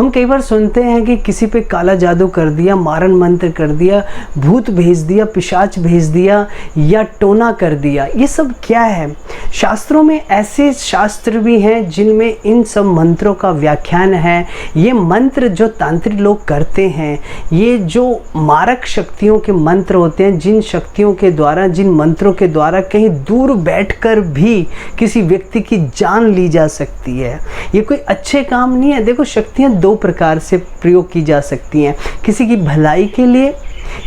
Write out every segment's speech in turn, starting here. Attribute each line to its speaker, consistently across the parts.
Speaker 1: हम कई बार सुनते हैं कि किसी पे काला जादू कर दिया, मारण मंत्र कर दिया, भूत भेज दिया, पिशाच भेज दिया या टोना कर दिया। ये सब क्या है? शास्त्रों में ऐसे शास्त्र भी हैं जिनमें इन सब मंत्रों का व्याख्यान है। ये मंत्र जो तांत्रिक लोग करते हैं, ये जो मारक शक्तियों के मंत्र होते हैं, जिन शक्तियों के द्वारा, जिन मंत्रों के द्वारा कहीं दूर बैठकर भी किसी व्यक्ति की जान ली जा सकती है, ये कोई अच्छे काम नहीं है। देखो, शक्तियाँ दो प्रकार से प्रयोग की जा सकती हैं, किसी की भलाई के लिए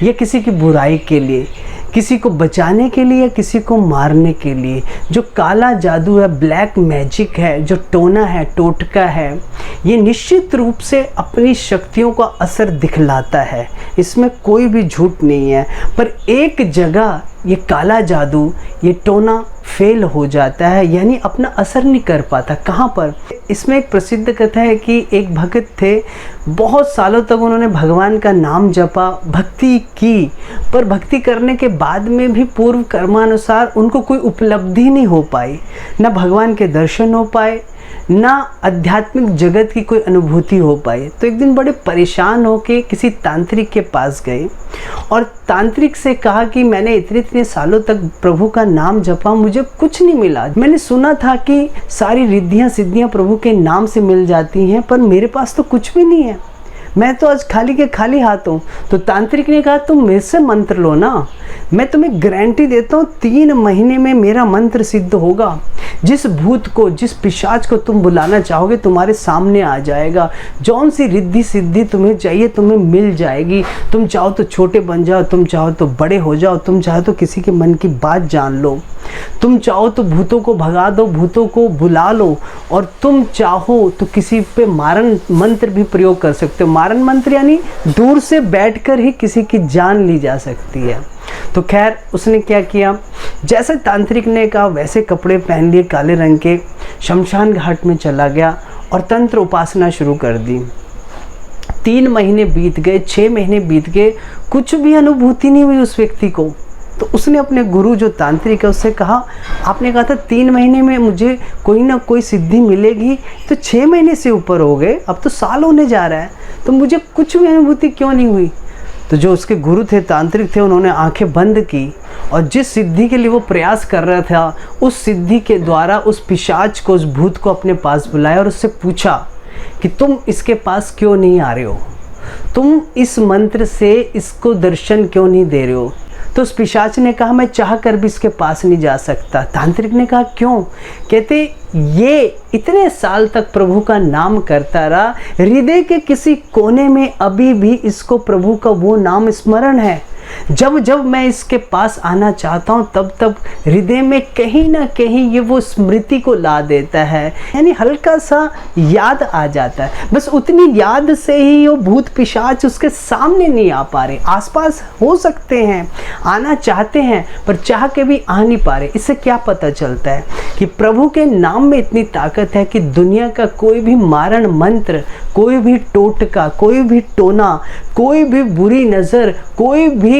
Speaker 1: या किसी की बुराई के लिए, किसी को बचाने के लिए या किसी को मारने के लिए। जो काला जादू है, ब्लैक मैजिक है, जो टोना है, टोटका है, ये निश्चित रूप से अपनी शक्तियों का असर दिखलाता है, इसमें कोई भी झूठ नहीं है। पर एक जगह ये काला जादू, ये टोना फेल हो जाता है, यानी अपना असर नहीं कर पाता। कहाँ पर? इसमें एक प्रसिद्ध कथा है कि एक भक्त थे, बहुत सालों तक उन्होंने भगवान का नाम जपा, भक्ति की, पर भक्ति करने के बाद में भी पूर्व कर्मानुसार उनको कोई उपलब्धि नहीं हो पाई, ना भगवान के दर्शन हो पाए, ना आध्यात्मिक जगत की कोई अनुभूति हो पाई। तो एक दिन बड़े परेशान होके किसी तांत्रिक के पास गए और तांत्रिक से कहा कि मैंने इतने इतने सालों तक प्रभु का नाम जपा, मुझे कुछ नहीं मिला। मैंने सुना था कि सारी रिद्धियाँ सिद्धियाँ प्रभु के नाम से मिल जाती हैं, पर मेरे पास तो कुछ भी नहीं है, मैं तो आज खाली के खाली हाथ हूँ। तो तांत्रिक ने कहा, तुम मेरे से मंत्र लो ना, मैं तुम्हें गारंटी देता हूँ 3 महीने में मेरा मंत्र सिद्ध होगा। जिस भूत को, जिस पिशाच को तुम बुलाना चाहोगे तुम्हारे सामने आ जाएगा। जौन सी रिद्धि सिद्धि तुम्हें चाहिए तुम्हें मिल जाएगी। तुम चाहो तो छोटे बन जाओ, तुम चाहो तो बड़े हो जाओ, तुम चाहो तो किसी के मन की बात जान लो, तुम चाहो तो भूतों को भगा दो, भूतों को बुला लो, और तुम चाहो तो किसी पे मारण मंत्र भी प्रयोग कर सकते हो। मारण मंत्र यानी दूर से बैठकर ही किसी की जान ली जा सकती है। तो खैर, उसने क्या किया, जैसे तांत्रिक ने कहा वैसे कपड़े पहन लिए काले रंग के, शमशान घाट में चला गया और तंत्र उपासना शुरू कर दी। 3 महीने बीत गए, 6 महीने बीत गए, कुछ भी अनुभूति नहीं हुई उस व्यक्ति को। तो उसने अपने गुरु जो तांत्रिक है उससे कहा, आपने कहा था 3 महीने में मुझे कोई ना कोई सिद्धि मिलेगी, तो 6 महीने से ऊपर हो गए, अब तो साल होने जा रहा है, तो मुझे कुछ भी अनुभूति क्यों नहीं हुई? तो जो उसके गुरु थे, तांत्रिक थे, उन्होंने आंखें बंद की और जिस सिद्धि के लिए वो प्रयास कर रहा था, उस सिद्धि के द्वारा उस पिशाच को, उस भूत को अपने पास बुलाया और उससे पूछा कि तुम इसके पास क्यों नहीं आ रहे हो, तुम इस मंत्र से इसको दर्शन क्यों नहीं दे रहे हो? तो उस पिशाच ने कहा, मैं चाह कर भी इसके पास नहीं जा सकता। तांत्रिक ने कहा, क्यों? कहते, ये इतने साल तक प्रभु का नाम करता रहा, हृदय के किसी कोने में अभी भी इसको प्रभु का वो नाम स्मरण है। जब जब मैं इसके पास आना चाहता हूँ तब तब हृदय में कहीं ना कहीं ये वो स्मृति को ला देता है, यानी हल्का सा याद आ जाता है। बस उतनी याद से ही वो भूत पिशाच उसके सामने नहीं आ पा रहे, आसपास हो सकते हैं, आना चाहते हैं पर चाह के भी आ नहीं पा रहे। इससे क्या पता चलता है कि प्रभु के नाम में इतनी ताकत है कि दुनिया का कोई भी मारण मंत्र, कोई भी टोटका, कोई भी टोना, कोई भी बुरी नज़र, कोई भी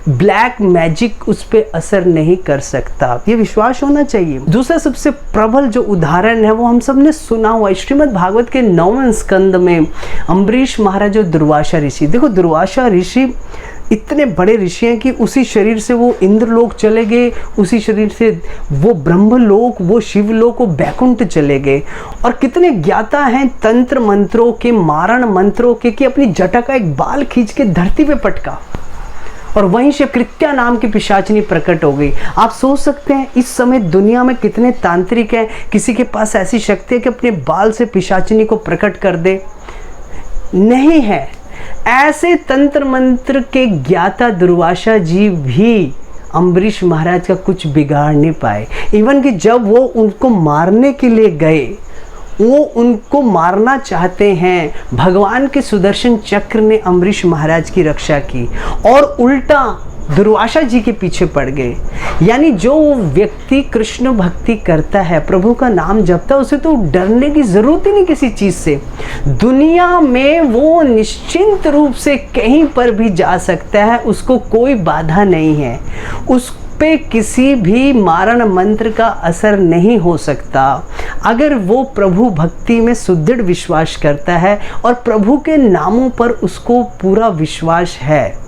Speaker 1: ब्लैक मैजिक उस पे असर नहीं कर सकता। ये विश्वास होना चाहिए। दूसरा सबसे प्रबल जो उदाहरण है वो हम सब ने सुना हुआ, श्रीमद् भागवत के 9वें स्कंद में अम्बरीश महाराज और दुर्वासा ऋषि। देखो, दुर्वासा ऋषि इतने बड़े ऋषि हैं कि उसी शरीर से वो इंद्रलोक चले गए, उसी शरीर से वो ब्रह्मलोक, वो शिवलोक, वो बैकुंठ चले गए। और कितने ज्ञाता हैं तंत्र मंत्रों के, मारण मंत्रों के, कि अपनी जटा का एक बाल खींच के धरती पे पटका और वहीं से कृत्या नाम की पिशाचिनी प्रकट हो गई। आप सोच सकते हैं इस समय दुनिया में कितने तांत्रिक हैं, किसी के पास ऐसी शक्ति है कि अपने बाल से पिशाचिनी को प्रकट कर दे? नहीं है। ऐसे तंत्र मंत्र के ज्ञाता दुर्वासा जी भी अम्बरीश महाराज का कुछ बिगाड़ नहीं पाए। इवन कि जब वो उनको मारने के लिए गए, वो उनको मारना चाहते हैं, भगवान के सुदर्शन चक्र ने अम्बरीश महाराज की रक्षा की और उल्टा दुर्वासा जी के पीछे पड़ गए। यानी जो व्यक्ति कृष्ण भक्ति करता है, प्रभु का नाम जपता है, उसे तो डरने की जरूरत ही नहीं किसी चीज से। दुनिया में वो निश्चिंत रूप से कहीं पर भी जा सकता है, उसको कोई बाधा नहीं है। उस पे किसी भी मारण मंत्र का असर नहीं हो सकता अगर वो प्रभु भक्ति में सुदृढ़ विश्वास करता है और प्रभु के नामों पर उसको पूरा विश्वास है।